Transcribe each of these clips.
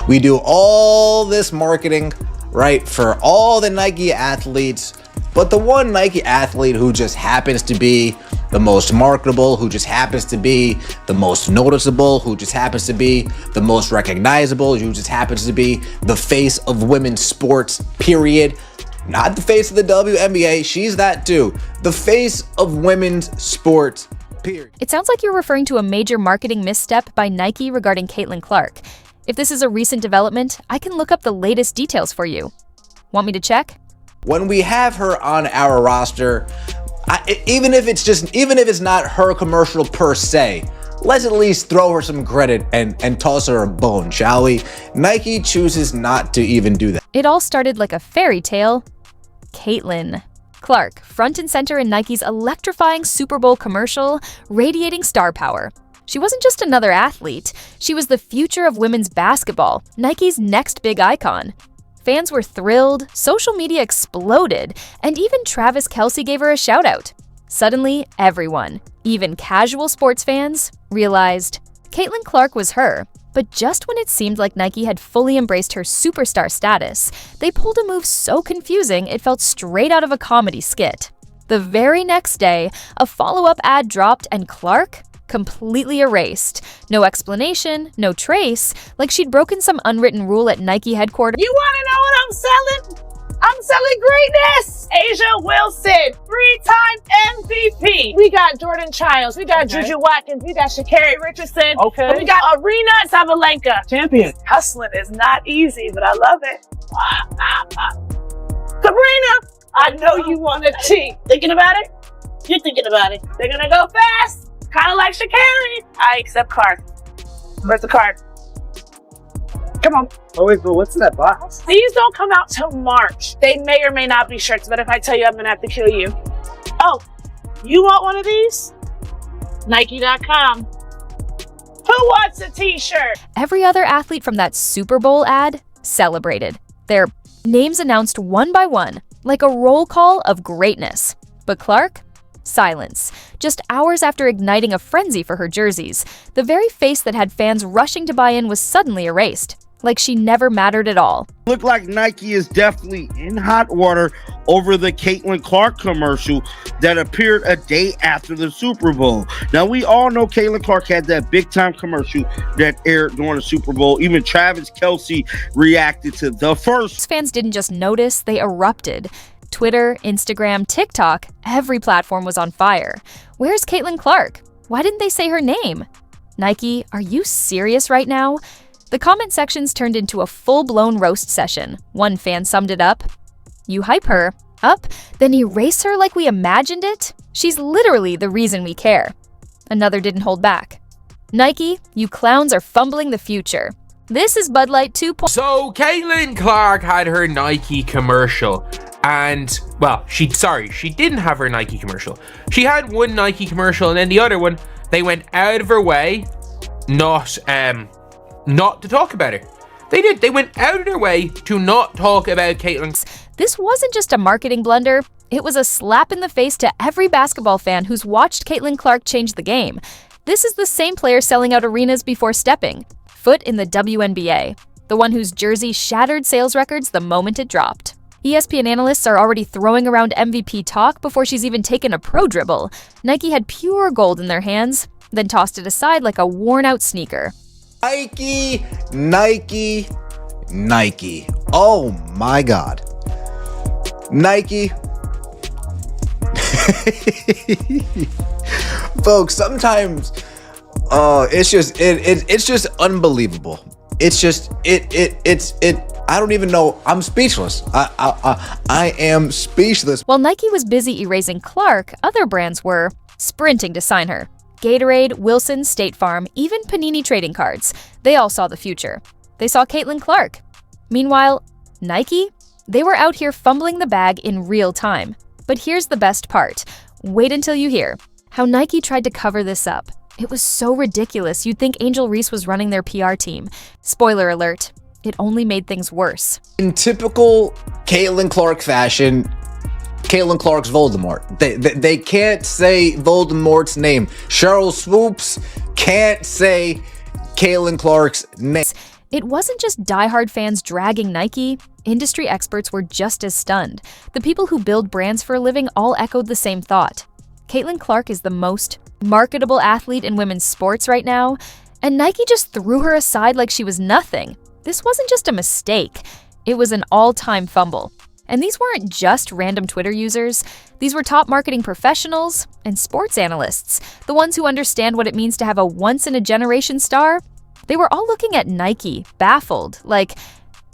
We do all this marketing, right, for all the Nike athletes, but the one Nike athlete who just happens to be the most marketable, who just happens to be the most noticeable, who just happens to be the most recognizable, who just happens to be the face of women's sports, period. Not the face of the WNBA, she's that too. The face of women's sports, period. It sounds like you're referring to a major marketing misstep by Nike regarding Caitlin Clark. If this is a recent development, I can look up the latest details for you. Want me to check? When we have her on our roster, even if it's not her commercial per se, let's at least throw her some credit and toss her a bone, shall we? Nike chooses not to even do that. It all started like a fairy tale. Caitlin Clark, front and center in Nike's electrifying Super Bowl commercial, radiating star power. She wasn't just another athlete, she was the future of women's basketball, Nike's next big icon. Fans were thrilled, social media exploded, and even Travis Kelce gave her a shout out. Suddenly, everyone, even casual sports fans, realized Caitlin Clark was her. But just when it seemed like Nike had fully embraced her superstar status, they pulled a move so confusing it felt straight out of a comedy skit. The very next day, a follow-up ad dropped and Clark completely erased. No explanation, no trace, like she'd broken some unwritten rule at Nike headquarters. You wanna know what I'm selling? I'm selling greatness! Asia Wilson, 3-time MVP. We got Jordan Childs, we got Juju Watkins, we got Sha'Carri Richardson, and we got Arena Sabalenka. Champion. Hustling is not easy, but I love it. Sabrina, I know you want a tea. Thinking about it? You're thinking about it. They're gonna go fast, kind of like Sha'Carri. I accept card. Where's the card? Come on. Oh wait, but what's in that box? These don't come out till March. They may or may not be shirts, but if I tell you, I'm gonna have to kill you. Oh, you want one of these? Nike.com. Who wants a t-shirt? Every other athlete from that Super Bowl ad celebrated. Their names announced one by one, like a roll call of greatness. But Clark? Silence. Just hours after igniting a frenzy for her jerseys, the very face that had fans rushing to buy in was suddenly erased, like she never mattered at all. Look like Nike is definitely in hot water over the Caitlin Clark commercial that appeared a day after the Super Bowl. Now, we all know Caitlin Clark had that big-time commercial that aired during the Super Bowl. Even Travis Kelce reacted to the first. Fans didn't just notice, they erupted. Twitter, Instagram, TikTok, every platform was on fire. Where's Caitlin Clark? Why didn't they say her name? Nike, are you serious right now? The comment sections turned into a full-blown roast session. One fan summed it up. You hype her up, then erase her like we imagined it? She's literally the reason we care. Another didn't hold back. Nike, you clowns are fumbling the future. This is Bud Light 2.0. So Caitlin Clark had her Nike commercial. And, well, she didn't have her Nike commercial. She had one Nike commercial, and then the other one, they went out of her way not to talk about her. They did. They went out of their way to not talk about Caitlin. This wasn't just a marketing blunder. It was a slap in the face to every basketball fan who's watched Caitlin Clark change the game. This is the same player selling out arenas before stepping foot in the WNBA, the one whose jersey shattered sales records the moment it dropped. ESPN analysts are already throwing around MVP talk before she's even taken a pro dribble. Nike had pure gold in their hands, then tossed it aside like a worn-out sneaker. Nike, Nike, Nike. Oh my God. Nike. Folks, sometimes it's just unbelievable. I don't even know. I'm speechless. I am speechless. While Nike was busy erasing Clark, other brands were sprinting to sign her. Gatorade, Wilson, State Farm, even Panini trading cards. They all saw the future. They saw Caitlin Clark. Meanwhile, Nike? They were out here fumbling the bag in real time. But here's the best part. Wait until you hear how Nike tried to cover this up. It was so ridiculous you'd think Angel Reese was running their PR team. Spoiler alert, it only made things worse. In typical Caitlin Clark fashion, Caitlin Clark's Voldemort. They can't say Voldemort's name. Cheryl Swoops can't say Caitlin Clark's name. It wasn't just diehard fans dragging Nike. Industry experts were just as stunned. The people who build brands for a living all echoed the same thought. Caitlin Clark is the most marketable athlete in women's sports right now, and Nike just threw her aside like she was nothing. This wasn't just a mistake. It was an all-time fumble. And these weren't just random Twitter users. These were top marketing professionals and sports analysts, the ones who understand what it means to have a once-in-a-generation star. They were all looking at Nike, baffled, like,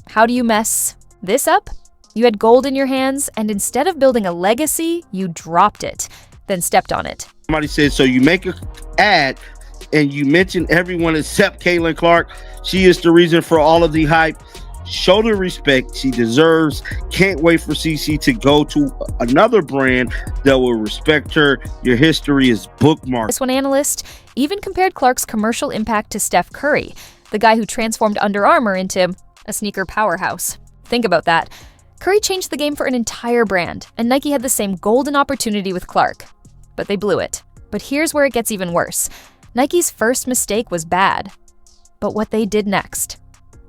how do you mess this up? You had gold in your hands, and instead of building a legacy, you dropped it, then stepped on it. Somebody said, so you make an ad and you mention everyone except Caitlin Clark. She is the reason for all of the hype. Show the respect she deserves. Can't wait for CC to go to another brand that will respect her. Your history is bookmarked. This one analyst even compared Clark's commercial impact to Steph Curry, the guy who transformed Under Armour into a sneaker powerhouse. Think about that. Curry changed the game for an entire brand, and Nike had the same golden opportunity with Clark. But they blew it. But here's where it gets even worse. Nike's first mistake was bad. But what they did next,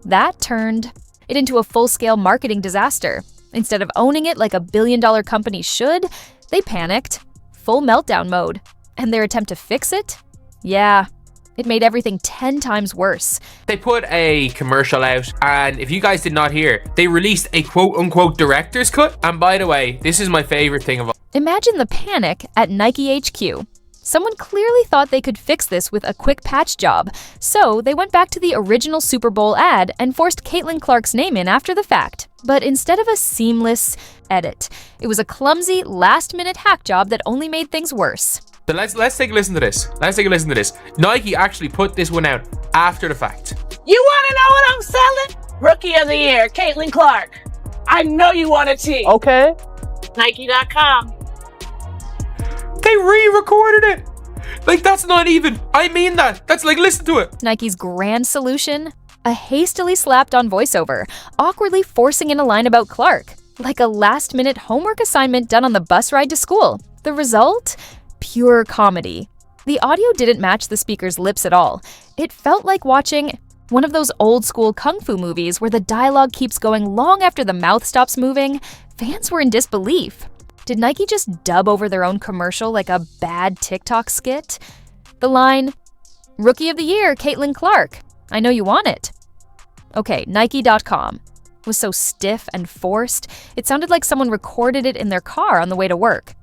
that turned it into a full-scale marketing disaster. Instead of owning it like a billion-dollar company should, they panicked. Full meltdown mode. And their attempt to fix it? Yeah, it made everything 10 times worse. They put a commercial out, and if you guys did not hear, they released a quote-unquote director's cut. And by the way, this is my favorite thing of all. Imagine the panic at Nike HQ. Someone clearly thought they could fix this with a quick patch job, so they went back to the original Super Bowl ad and forced Caitlin Clark's name in after the fact. But instead of a seamless edit, it was a clumsy, last-minute hack job that only made things worse. So let's take a listen to this. Nike actually put this one out after the fact. You want to know what I'm selling? Rookie of the Year, Caitlin Clark. I know you want a tee. Okay. Nike.com. They re-recorded it. Like, that's not even. I mean that. That's like, listen to it. Nike's grand solution? A hastily slapped on voiceover, awkwardly forcing in a line about Clark, like a last-minute homework assignment done on the bus ride to school. The result? Pure comedy. The audio didn't match the speaker's lips at all. It felt like watching one of those old-school kung fu movies where the dialogue keeps going long after the mouth stops moving. Fans were in disbelief. Did Nike just dub over their own commercial like a bad TikTok skit? The line, Rookie of the Year, Caitlin Clark. I know you want it. Okay, Nike.com was so stiff and forced, it sounded like someone recorded it in their car on the way to work.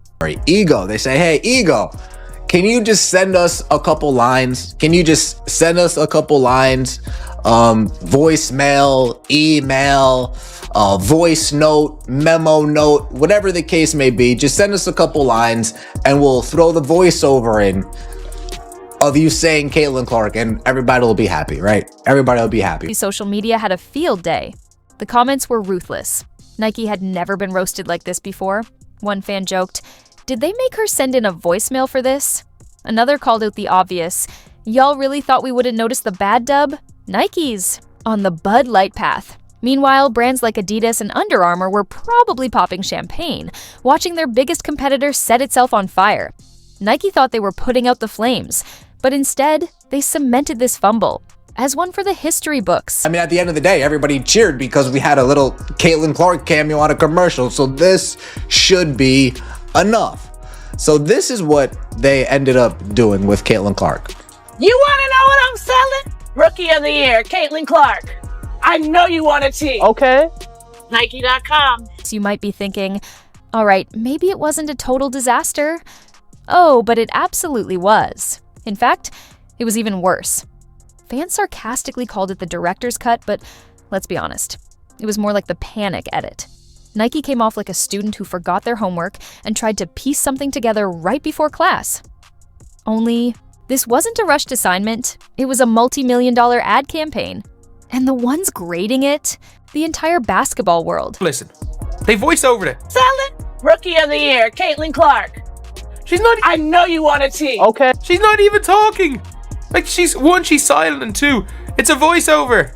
Ego. They say, hey, Ego, can you just send us a couple lines? Voicemail, email, voice note, memo note, whatever the case may be. Just send us a couple lines and we'll throw the voiceover in of you saying Caitlin Clark and everybody will be happy, right? Everybody will be happy. Social media had a field day. The comments were ruthless. Nike had never been roasted like this before. One fan joked, did they make her send in a voicemail for this? Another called out the obvious, y'all really thought we wouldn't notice the bad dub? Nike's on the Bud Light path. Meanwhile, brands like Adidas and Under Armour were probably popping champagne, watching their biggest competitor set itself on fire. Nike thought they were putting out the flames, but instead, they cemented this fumble as one for the history books. I mean, at the end of the day, everybody cheered because we had a little Caitlin Clark cameo on a commercial, so this should be enough. So this is what they ended up doing with Caitlin Clark. You want to know what I'm selling? Rookie of the Year, Caitlin Clark. I know you want a tee. Okay. Nike.com. So you might be thinking, all right, maybe it wasn't a total disaster. Oh, but it absolutely was. In fact, it was even worse. Fans sarcastically called it the director's cut, but let's be honest, it was more like the panic edit. Nike came off like a student who forgot their homework and tried to piece something together right before class. Only, this wasn't a rushed assignment, it was a multi-million-dollar ad campaign. And the ones grading it, the entire basketball world. Listen, they voice over it. Selling? Rookie of the Year, Caitlin Clark. She's not. I know you want a tee. Okay. She's not even talking. Like, she's silent, and two, it's a voiceover.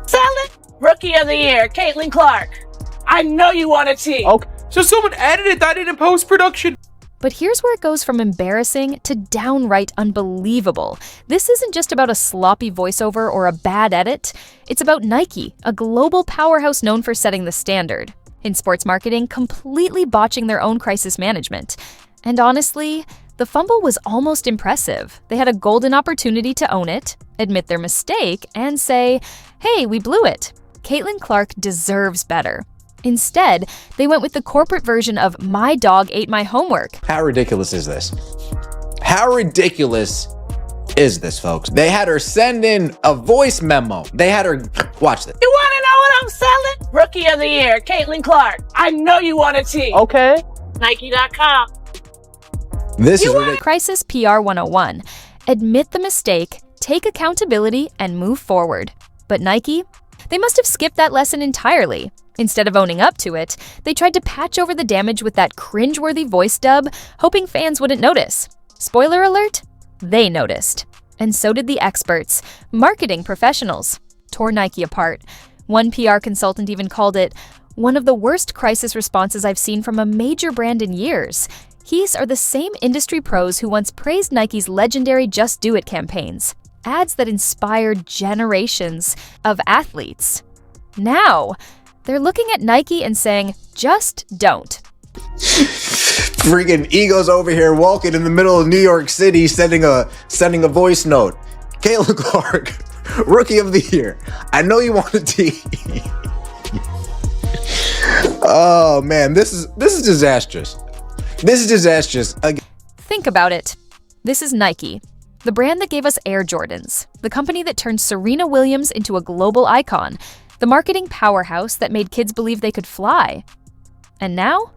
Selling? Rookie of the Year, Caitlin Clark. I know you want a tee. Okay. So someone edited that in post-production. But here's where it goes from embarrassing to downright unbelievable. This isn't just about a sloppy voiceover or a bad edit. It's about Nike, a global powerhouse known for setting the standard in sports marketing, completely botching their own crisis management. And honestly, the fumble was almost impressive. They had a golden opportunity to own it, admit their mistake, and say, hey, we blew it. Caitlin Clark deserves better. Instead, they went with the corporate version of "my dog ate my homework." How ridiculous is this? How ridiculous is this, folks? They had her send in a voice memo. They had her, watch this. You want to know what I'm selling? Rookie of the Year, Caitlin Clark. I know you want a tee. Okay. Nike.com. This is ridiculous. Crisis PR 101. Admit the mistake, take accountability, and move forward. But Nike? They must have skipped that lesson entirely. Instead of owning up to it, they tried to patch over the damage with that cringeworthy voice dub, hoping fans wouldn't notice. Spoiler alert, they noticed. And so did the experts, marketing professionals. Tore Nike apart. One PR consultant even called it one of the worst crisis responses I've seen from a major brand in years. These are the same industry pros who once praised Nike's legendary Just Do It campaigns, ads that inspired generations of athletes. Now, they're looking at Nike and saying, just don't. Freaking egos over here walking in the middle of New York City sending a voice note. Caitlin Clark, Rookie of the Year. I know you want a tee. Oh man, this is disastrous. This is disastrous. Think about it. This is Nike, the brand that gave us Air Jordans, the company that turned Serena Williams into a global icon, the marketing powerhouse that made kids believe they could fly. And now,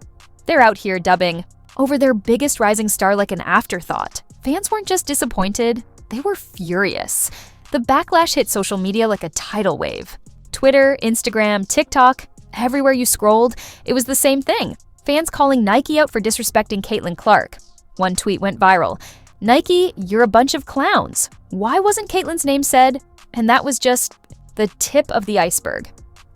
they're out here dubbing over their biggest rising star like an afterthought. Fans weren't just disappointed, they were furious. The backlash hit social media like a tidal wave. Twitter, Instagram, TikTok, everywhere you scrolled, it was the same thing. Fans calling Nike out for disrespecting Caitlin Clark. One tweet went viral. Nike, you're a bunch of clowns. Why wasn't Caitlin's name said? And that was just the tip of the iceberg.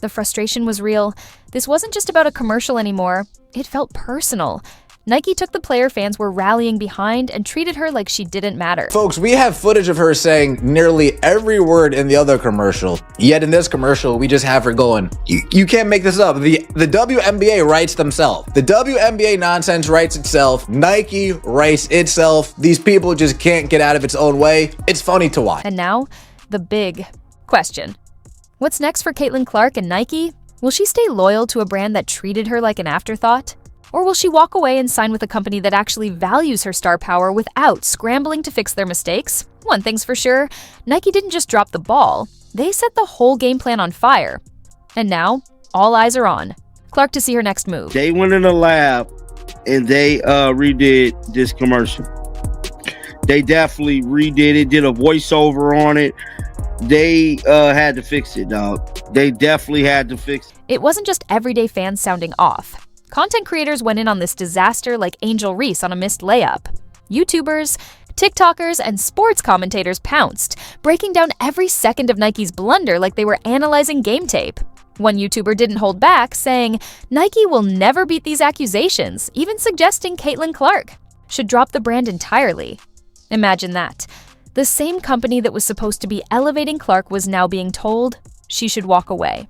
The frustration was real. This wasn't just about a commercial anymore. It felt personal. Nike took the player fans were rallying behind and treated her like she didn't matter. Folks, we have footage of her saying nearly every word in the other commercial. Yet in this commercial, we just have her going, you can't make this up. The WNBA writes themselves. The WNBA nonsense writes itself. Nike writes itself. These people just can't get out of its own way. It's funny to watch. And now, the big question. What's next for Caitlin Clark and Nike? Will she stay loyal to a brand that treated her like an afterthought? Or will she walk away and sign with a company that actually values her star power without scrambling to fix their mistakes? One thing's for sure, Nike didn't just drop the ball, they set the whole game plan on fire. And now, all eyes are on Clark to see her next move. They went in the lab and they redid this commercial. They definitely redid it, did a voiceover on it. They had to fix it, dog. They definitely had to fix it. It wasn't just everyday fans sounding off. Content creators went in on this disaster like Angel Reese on a missed layup. YouTubers, TikTokers, and sports commentators pounced, breaking down every second of Nike's blunder like they were analyzing game tape. One YouTuber didn't hold back, saying, Nike will never beat these accusations, even suggesting Caitlin Clark should drop the brand entirely. Imagine that. The same company that was supposed to be elevating Clark was now being told she should walk away.